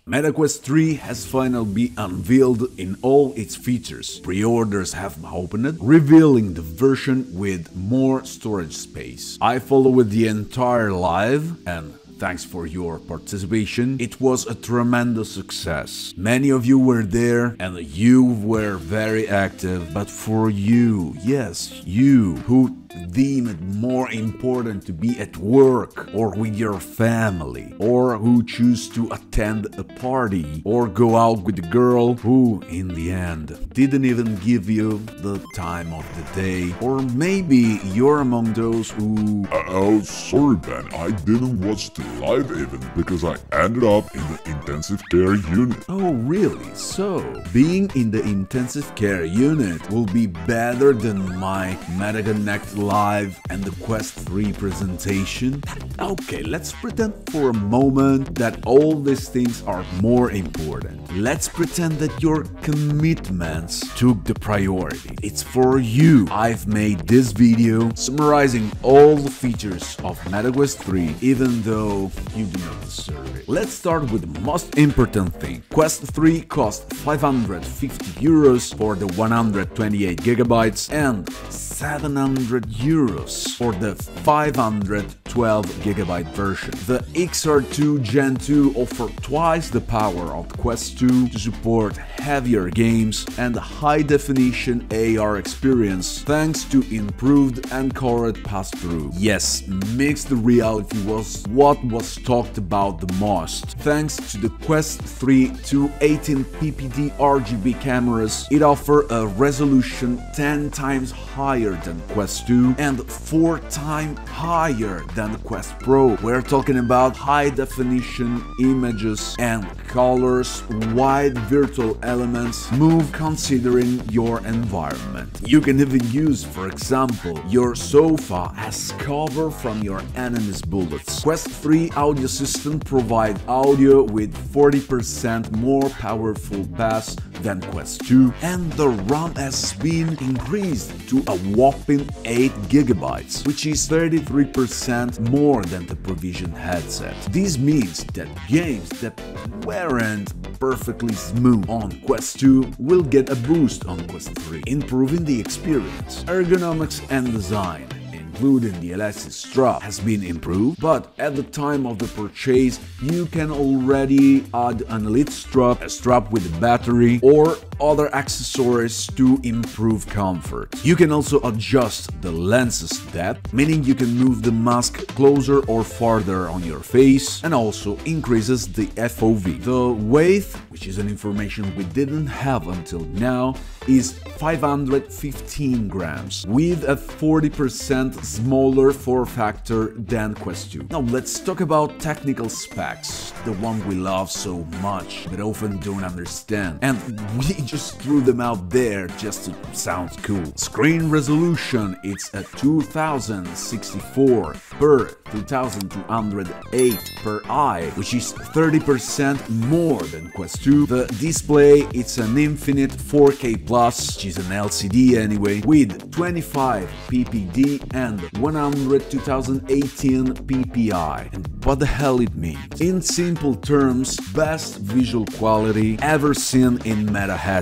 MetaQuest 3 has finally been unveiled in all its features. Pre-orders have opened, revealing the version with more storage space. I followed the entire live and thanks for your participation. It was a tremendous success. Many of you were there and you were very active, but for you, yes, you, who deem it more important to be at work or with your family, or who choose to attend a party or go out with a girl who, in the end, didn't even give you the time of the day, or maybe you're among those who... Oh, sorry Ben, I didn't watch the live event because I ended up in the intensive care unit. Oh really? So, being in the intensive care unit will be better than my MetaConnect live and the Quest 3 presentation? Okay, let's pretend for a moment that all these things are more important. Let's pretend that your commitments took the priority. It's for you. I've made this video summarizing all the features of MetaQuest 3, even though you do not deserve it. Let's start with the most important thing. Quest 3 cost 550 euros for the 128 gigabytes and 700 euros for the 512 gigabyte version. The XR2 Gen 2 offers twice the power of Quest 2 to support heavier games and a high-definition AR experience thanks to improved encoded pass-through. Yes, mixed reality was what was talked about the most. Thanks to the Quest 3 218 PPD RGB cameras, it offers a resolution 10 times higher than Quest 2 and 4 times higher than the Quest Pro. We're talking about high-definition images and colors, wide virtual elements, move considering your environment. You can even use, for example, your sofa as cover from your enemy's bullets. Quest 3 audio system provides audio with 40% more powerful bass than Quest 2, and the RAM has been increased to a whopping 8 gigabytes, which is 33% more than the provisioned headset. This means that games that weren't perfectly smooth on Quest 2 will get a boost on Quest 3, improving the experience. Ergonomics and design, including the elastic strap, has been improved, but at the time of the purchase you can already add an elite strap, a strap with a battery, or other accessories to improve comfort. You can also adjust the lens's depth, meaning you can move the mask closer or farther on your face, and also increases the FOV. The weight, which is an information we didn't have until now, is 515 grams, with a 40% smaller form factor than Quest 2. Now let's talk about technical specs, the one we love so much but often don't understand, and we just threw them out there just to sound cool. Screen resolution, it's a 2064 per 2208 per eye, which is 30% more than Quest 2. The display, it's an infinite 4K Plus, which is an LCD anyway, with 25 ppd and 100 2018 ppi. And what the hell it means? In simple terms, best visual quality ever seen in Meta headsets.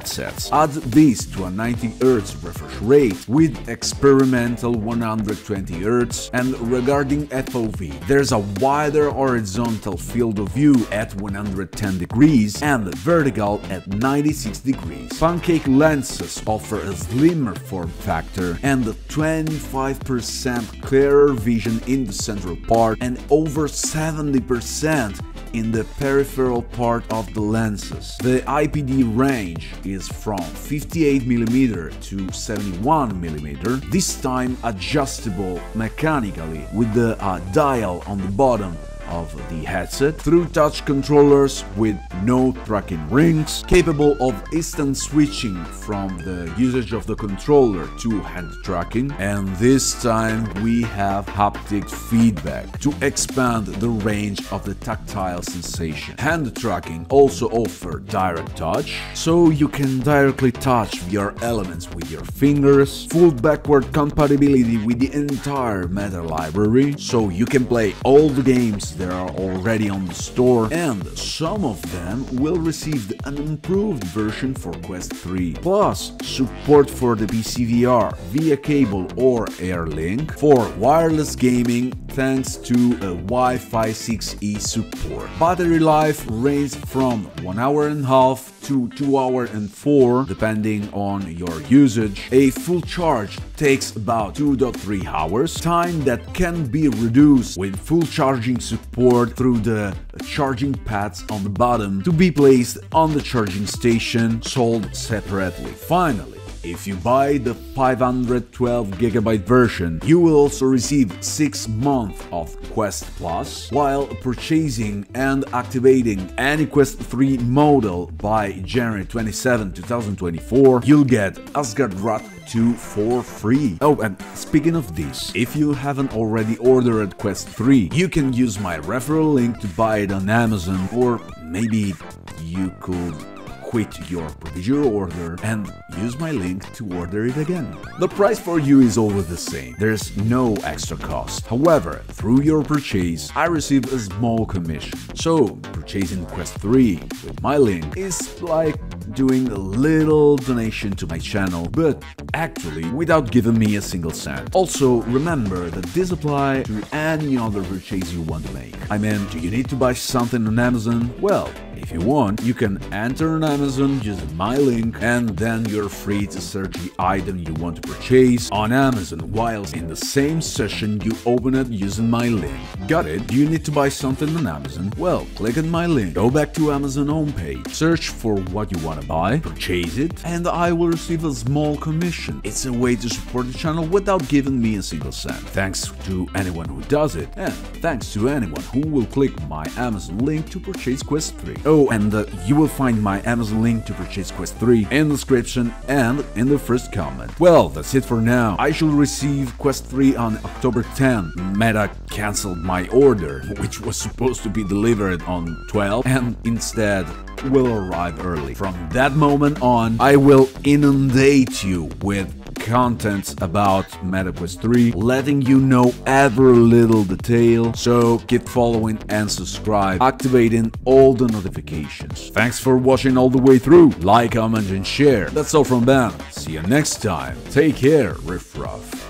Add this to a 90Hz refresh rate with experimental 120Hz, and regarding FOV, there's a wider horizontal field of view at 110 degrees and vertical at 96 degrees. Pancake lenses offer a slimmer form factor and 25% clearer vision in the central part and over 70% in the peripheral part of the lenses. The IPD range is from 58mm to 71mm, this time adjustable mechanically with the dial on the bottom of the headset, through touch controllers with no tracking rings, capable of instant switching from the usage of the controller to hand tracking, and this time we have haptic feedback to expand the range of the tactile sensation. Hand tracking also offers direct touch, so you can directly touch VR elements with your fingers, full backward compatibility with the entire Meta library, so you can play all the games that are already on the store, and some of them will receive an improved version for Quest 3, plus support for the PCVR via cable or Airlink, for wireless gaming thanks to a Wi-Fi 6E support. Battery life ranges from 1 hour and a half to 2 hours and 4 depending on your usage. A full charge takes about 2.3 hours, time that can be reduced with full charging support through the charging pads on the bottom to be placed on the charging station, sold separately. Finally, if you buy the 512GB version, you will also receive 6 months of Quest Plus. While purchasing and activating any Quest 3 model by January 27, 2024, you'll get Asgard Rat 2 for free. Oh, and speaking of this, if you haven't already ordered Quest 3, you can use my referral link to buy it on Amazon, or maybe you could quit your provisional order and use my link to order it again. The price for you is always the same, there's no extra cost. However, through your purchase, I receive a small commission. So, purchasing Quest 3 with my link is like doing a little donation to my channel, but actually without giving me a single cent. Also, remember that this applies to any other purchase you want to make. I mean, do you need to buy something on Amazon? Well, if you want, you can enter on Amazon using my link, and then you're free to search the item you want to purchase on Amazon whilst in the same session you open it using my link. Got it? Do you need to buy something on Amazon? Well, click on my link, go back to Amazon homepage, search for what you want to buy, purchase it, and I will receive a small commission. It's a way to support the channel without giving me a single cent. Thanks to anyone who does it, and thanks to anyone who will click my Amazon link to purchase Quest 3. Oh, and you will find my Amazon link to purchase Quest 3 in the description and in the first comment. Well, that's it for now. I should receive Quest 3 on October 10. Meta cancelled my order, which was supposed to be delivered on 12, and instead will arrive early. From that moment on, I will inundate you with content about MetaQuest 3, letting you know every little detail, so keep following and subscribe, activating all the notifications. Thanks for watching all the way through, like, comment and share. That's all from Ben, see you next time, take care, riff raff.